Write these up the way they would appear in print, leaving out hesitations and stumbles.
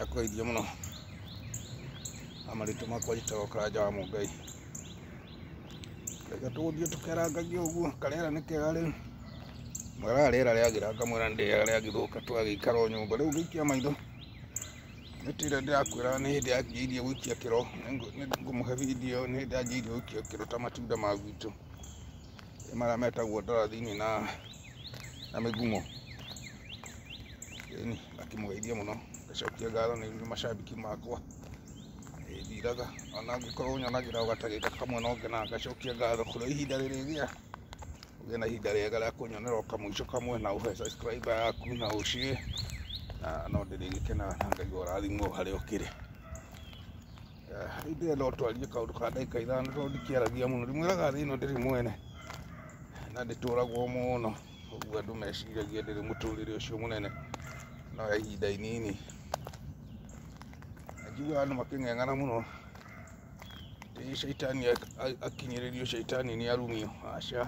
Akweithia muno amaritu makwa jitagwo Karanja wa Mungai. Reka tuthie tukerangagia uguo karera ni kega riu mwera rera riagira ngamwira ndiaga riagithuka twagikara nyumba riu ngikia maitho nitire ndirakwira ni hindi yanjiirie gwikia kiro ngumuhe video ni hindi yanjiirie gwikia kiro ta matunda ma gwitu mara metagwo ndarathini na migumo ni akimweithia muno gacokia ngatho ni macambiki makwa thiraga ona ngikorwo nyonagira gatagika kamwe no ngena gacokia ngatho kuri ihinda ririgia ugie na ihinda riega ria kunyonera kamwico kamwe na uhe subscriber yaku na ushie na no ndirigikena na ngaigua rathimo hari ukiri inde no twarie kaundu ka ndagika ithano to ndikiaragia muno ndimwiraga thino ndiri mwene na ndituragwo muno uguo andu meciragia ndiri muturire ucio munene no ya ihinda inini agiwa andu making'eng'ana muno shaitani akinyiririo shaitani ni arumio aca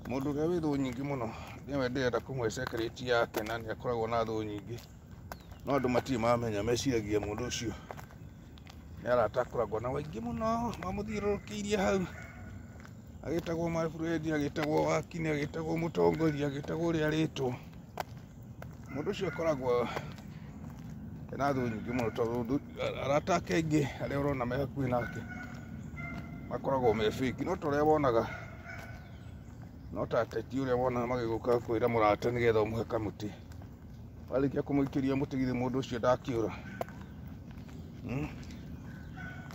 mundu uria wi thu nyingi muno niwe ndirenda kumwe secret yake na ni akoragwo na thu nyingi no andu matiri mamenya meciragia mundu ucio ni aratakoragwo na waingi muno mamuthiururukiirie hau agitagwo my friend agitagwo wakini agitagwo mutongoria agitagwo uria ritwo mundu ucio akoragwo na thu nyingi muno tondu arata ake aingi aria urona me hakuhi nake makoragwo me fake no toria wonaga no ta teti uria wona magiguka kwira murata nigetha umuhe kamuti warikia kumuikiria mutigithe mundu ucio ndakiura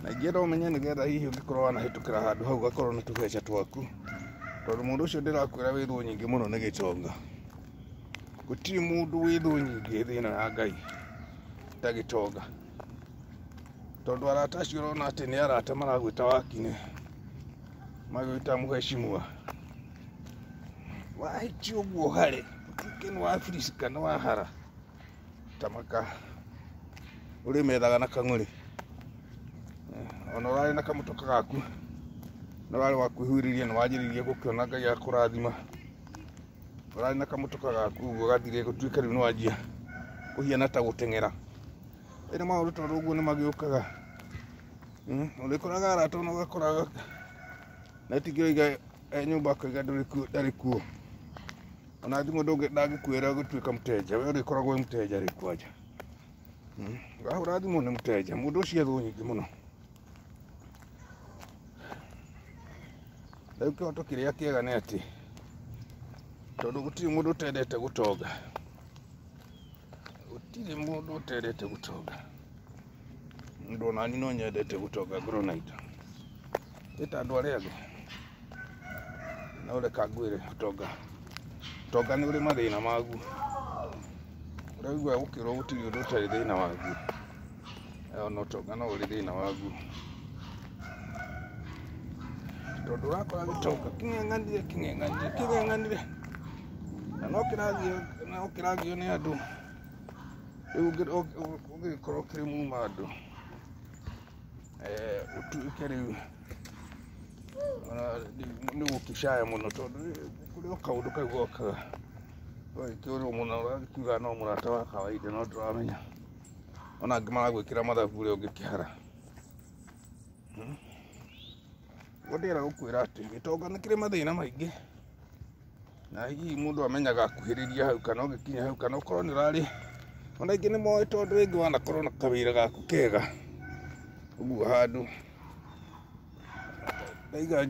na ingĩenda ũmenye nigetha hihi ũngĩkorwo wanahitukĩra handũ hau gakorwo na tũbeca twaku tondu mundu ucio ndĩrakwĩra wĩ thu nyingĩ mũno nĩ gĩtonga gũtirĩ mundu wĩ thu nyingĩ thĩ ĩno ya Ngai ta gĩtonga tondu arata acio ũrona atĩ nĩ arata maragwĩta wakine magwĩta mũheshimiwa wahĩti ũguo harĩ ũtuĩke nĩ wabirisika nĩ wahara tamaka ũrĩ methaga na kang'ũrĩ ona urari na kamutoka gaku na wari wa kwihuriria ni wajiririe gukiona Ngai akurathima urari na kamutoka gaku uguo gathire gutuika riu ni wanjia uhiana ta guteng'era ene maundu tondu uguo ni magiukaga urikoraga arata no gakoraga na tigioiga nyumba koiga ndari kuo ona thimu ndangĩkwĩra gũtuĩka mũteja we ũrĩkoragwo wĩ mũteja rĩ kwanja ngahũra thimũ nĩ mũteja mũndũ ũcio thu nyingĩ mũno rĩu kĩhoto kĩrĩa kĩega nĩ atĩ tondũ gũtirĩ mũndũ ũtendete gũtonga mũndũ onani no nyendete gũtonga Gronite ĩta andũ arĩa angĩ na ũreka ngwĩre ũtonga nĩ ũrĩ mathĩna maguo ũraigua gũkĩrwo gũtirĩ ũndũ ũtarĩ thĩna waguo ona ũtonga no ũrĩ thĩna waguo tondu urakora gĩtonga kĩng'eng'anire na no kĩragio nĩ andũ rĩu ũngĩkorwo kĩrĩ muma andũ ũtuĩke rĩu nĩ gũkĩcaya mũno tondu kũrĩ o kaũndũ kau gokaga ũgagĩkĩũrwo mũno ũrakiuga no mũrata wa kawaida no ndũramenya ona angĩ maragwĩkĩra mathabu ũrĩa ũngĩkĩhara ndĩrenda gũkwĩra atĩ gĩtonga nĩ kĩrĩ mathĩna maingĩ na hihi mũndũ amenyaga akuhĩrĩria hau kana ũgĩkinya hau kana ũkorwo nĩ ũrarĩ ona ingĩ nĩ moĩ tondu rĩngĩ wanakorwo na kawĩra gaku kega ũguo handũ ndaiga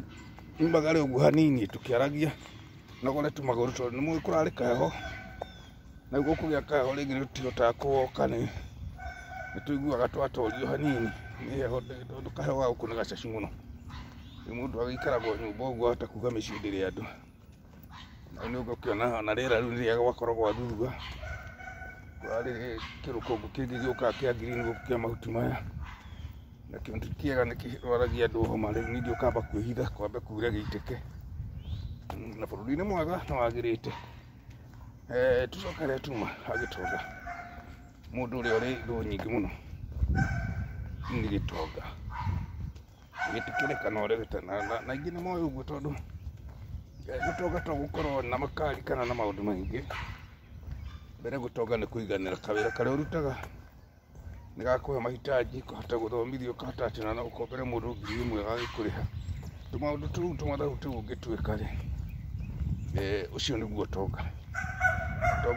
nyumbaga ũguo hanini tũkĩaragia nogore tũmagũrũ tondu nĩ mũĩ kũrarĩ kaheho na gũkũgĩa kaheho rĩngĩ nĩ tũtihotaga kũgoka nĩ tũiguaga twatorio hanini nĩ heho tondu kaheho ga gũkũ nĩ gacaci mũno mundu agĩikaragwo nyumba ũguo ahota kuga mĩciĩ ndĩrĩ andũ na nĩ ũgũkĩona ona rĩera rĩu rĩrĩa gwakoragwo thuthuga kũrarĩ kĩrũkũngũ kĩngĩ gĩũkaga kĩa green gũkũ kĩa mahuti maya na kĩndũ kĩega nĩ kĩrwaragia andũ homa rĩu ningĩ ũkamba kwĩhitha kwambe kuure gĩitĩke na bũrũri-inĩ mwega nĩ wagĩrĩte tũcoka rĩa tuma agĩtonga mũndũ ũrĩa ũrĩ thu nyingĩ mũno nĩ gĩtonga gĩtikĩrĩka no rĩgĩtana na ingĩ nĩ moĩ ũguo tondu gũtonga to gũkorwo na makari kana na maũndũ maingĩ mbere gũtonga nĩ kũiganĩra kawĩra karĩa ũrutaga Nigakuhe mahitaji kuhota guthomithio kahota atina na ukombere mundu 1,000 agikuriha tumaundu tuu tumatharu tuu ungituika ri ucio niguo tonga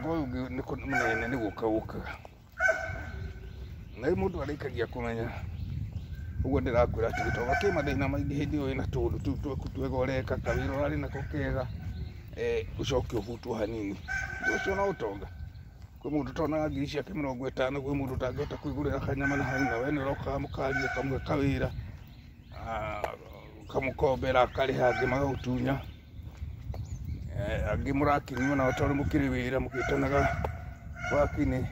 uyu ni munene ni gukaga na mundu arikagia kumenya uguo ndirakwira ati gitonga ki mathina maingi hindi uyu na tundu tuu twaku twegoreka kawira urari nako kega ucoke uhutwo hanini ucio no utonga kwi mundu tona ngiri ciake 50 kwi mundu tangihota kwigurira kanyama na hau na we ni uroka mukaria kamwe kawira kamukombera akariha angi magagutunya angi murakinywa na utori mukiri wira mukitanaga wakini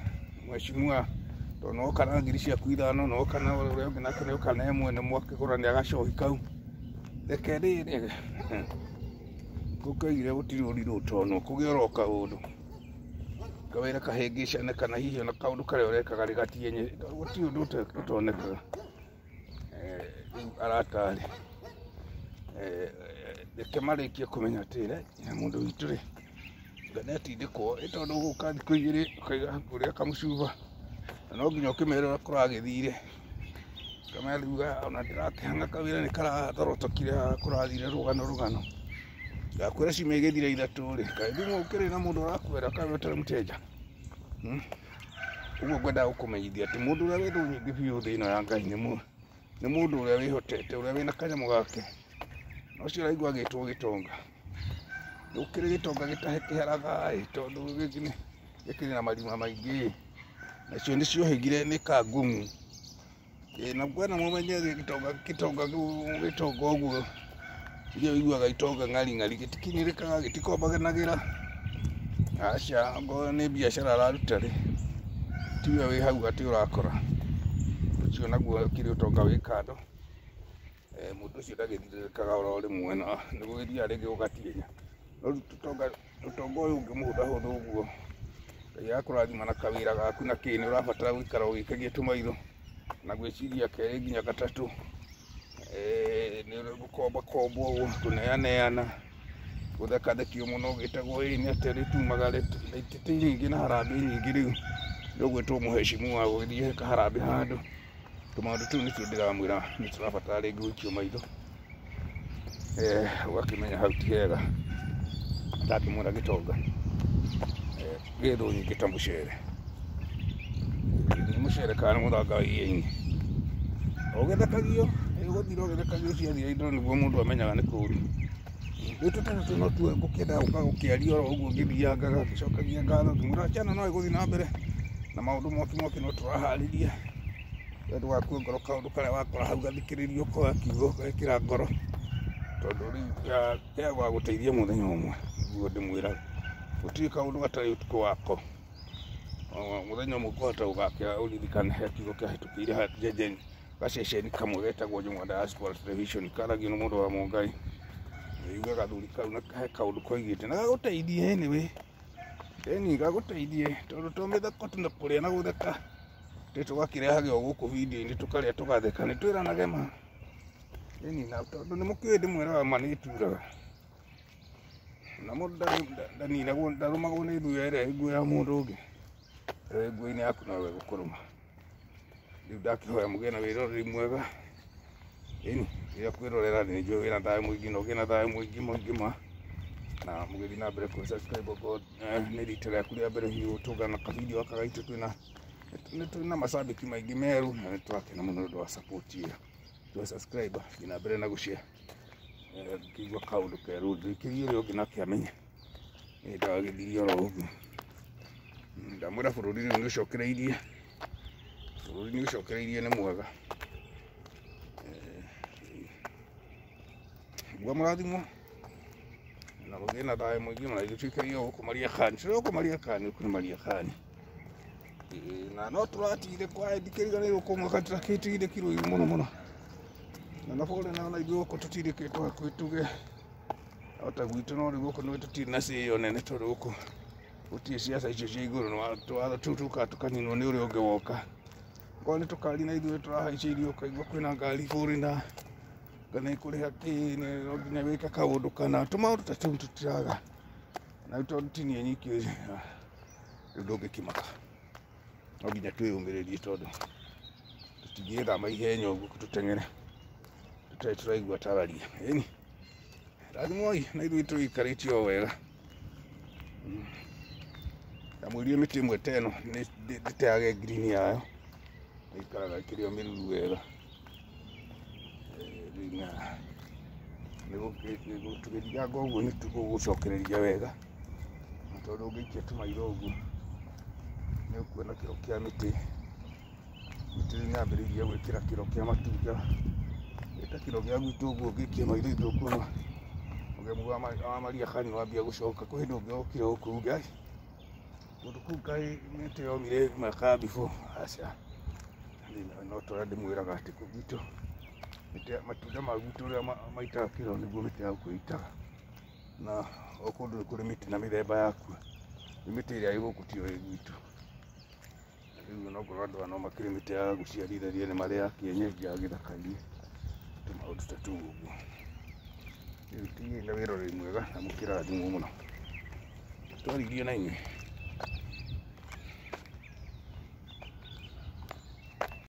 mheshimiwa tono kana ngiri ciaku 5 no kana uria ungi nake ni kana emwe ni mwakigurania gacohi kau reke riri kukaire gutiri uriru tono kugioroka undu kawira kahengicane kana hihi na kaundu kare urekaga rigatienye guti undu utoneka aratari reke marikie kumenya atire ya mundu witu ri nganetindikwo itondu guka thiku igiri ukaiga kuria kamucuba no nginya ukimera kuragithire kameriuga ona ndirakihanga kawira ni karathorotokire kurathire rugano yakwira cimegethire 3 ri kaĩ thimu ukiri na mundu arakwera kaĩ utari muteja uguo ngwenda gukumenyithia ati mundu uria wi thunyingi biu thina ya Ngai ni mundu uria wihotete uria wina kanyamu gake nocio raigua gitwo gitonga ukiri gitonga gitahe kiharaga tondu gikiri na marima maingi nacio nicio higire ni kangumu na bwana mumenye gitonga uguo irio iguaga itonga ng'ari gitikinyirikaga gitikombagenagira aca ngo ni biashara araruta ri tiwe wi hau gati urakora ucio naguo kiri utonga wi kando mundu ucio ndagithirikaga oro rimwe na niguo iria ringi ugatienya no utonga uyu ungimuhutha uguo Ngai akurathima na kawira gaku na kini urabatara gwikara ugikagia tumaitho na gwiciria keri nginya gatatu ni gukomba uguo kuneaneana guthekathekio muno gitagwo ni ateri tumaga itete nyingi na harambe nyingi riu ndugwitwo muheshimiwa gũthie kaharambe handu tumaundu tu ni ndiramwira ni turabatara ringi gwikio maitho ugakimenya hau ti hega ndakimwira gitonga githu nyingi ta mucere ni mucere kana muthanga wa ienyi ugithekagio uguthira ugithekagio ciathia indo niguo mundu amenyaga ni kuru tutatu no tu gukienda ukiaria oro uguo ngithiangaga gicokagia ngatho ngimura chana no iguthi na mbere na maundu moki no turahariria ndu waku ngoro kaundu kare wakora hau gathikiririo kwa kiugo gakira ngoro tondu ya gwa guteithia muthenya umwe niguo ndimwira gutiri kaundu gatari utuko wako muthenya umwe kuhota ugakia uririkane he kiugo kiahitukire jeje gaceceni kamwe getagwo Jomwa Diaspora Television karagio ni mundu wa Mungai iga gathuri kau na kahe kaundu koigite na gaguteithie anyway gaguteithie tondu tomithako tuna kuria na gutheka tugakirehage o guku video-ini tukaria tugatheka ni twiranage ma na tondu ni mukiwe ndimwira wa mani turaga na mundu ndanina ndarumagwo ni thuya ire nguo ya mundu ungi nguo-ini yaku nawe gukuruma riu ndakihoya mugena wiroreri mwega ira kwirorera ni njui wina thayu mwingi no gina thayu mwingi ma na mugithi na mbere ku subscribe go ni rita rĩaku rĩa mbere hihi gũtũngana ka video aka gaitũ twina mashabiki maingi meru na nĩ twakena mũno nĩ ũndũ wa support ĩyo twa subscribe gina mbere na gũshare kĩigua kaũndũ kerũ ndikĩrie ũrĩa ũngĩ nake amenye nĩ ndagĩthirie oro ũguo ndamwĩra bũrũri rĩu nĩ ũcokereirie nĩ mwega gwa murathimo na gugena thayu mwingi na itwikerio gukumaria khani ciro gukumaria khani kumaria khani na no turatire kwa ndikiriganirwo kumwe katirakitire kiro iru muno na bore na igwo ko tutire kitwa kwituge ota gwitu no ri guko no tutire na ciyo nene tondu guko utie ciaca icio cia iguru no twatha tutuka tukaninwo ni uri ungi woka ngo ni tukari na ithuĩ tũrahaicĩirio ũkaigua kwĩna ngari bũrĩ kana ikũrĩha kĩ no nginya wĩke kaũndũ kana tũmaũndũ ta tũu tũtiraga na tondũ ti niĩ nyiki rĩu ndũngĩkĩmaka no nginya twĩyũmĩrĩrie tondũ tutingĩthama ihenya ũguo tũteng'ere tũtarĩ tũraigua tararia. Ĩni rathimoi na ithuĩ tũikarĩtie o wega. Ndamwĩrire mĩtĩ ĩmwe ta ĩno ndĩteage green yayo, ĩikaraga ĩkĩrĩ o mĩruru wega. Tũgĩthinganga ũguo nĩ tũgũcokereria wega, na tondũ ũngĩikia tũmaitho ũguo nĩ ũkuona kĩro kĩa mĩtĩ. Mĩtĩ rĩu nĩyambĩrĩirie gwĩkĩra kĩro kĩa matunda, gĩta kĩro gĩa gwitũ ũguo ũngĩikia maitho itũ ũkuona mũgemu wa Maria Khani wambia gũcoka. Kwĩ hĩndĩ ũngĩ wokire gũkũ uge ai kũndũ kũu kaĩ mĩtĩ yomire mĩaka ya before. Aca no tũrĩa ndĩmwĩraga atĩ kũu gwitũ matunda ma gwitũ ũrĩa maitaga kĩro nĩguo mĩtĩ ya gũkũ ĩitaga, na o kũndũ nĩ kũrĩ mĩtĩ na mĩthemba yakuo. Mĩtĩ ĩrĩa ĩ gũkũ tiyo ĩ gwitũ. Rĩu onokorwo andũ aya no makĩrĩ mĩtĩ ya gũciarithania nĩ marĩ ya kienyeji ya gĩthaka-inĩ, tũmaũndũ ta tũu ũguo. Rĩu tigĩrĩ na wĩroreri mwega na mũkĩrathimwo mũno. Twaririo na inyuĩ.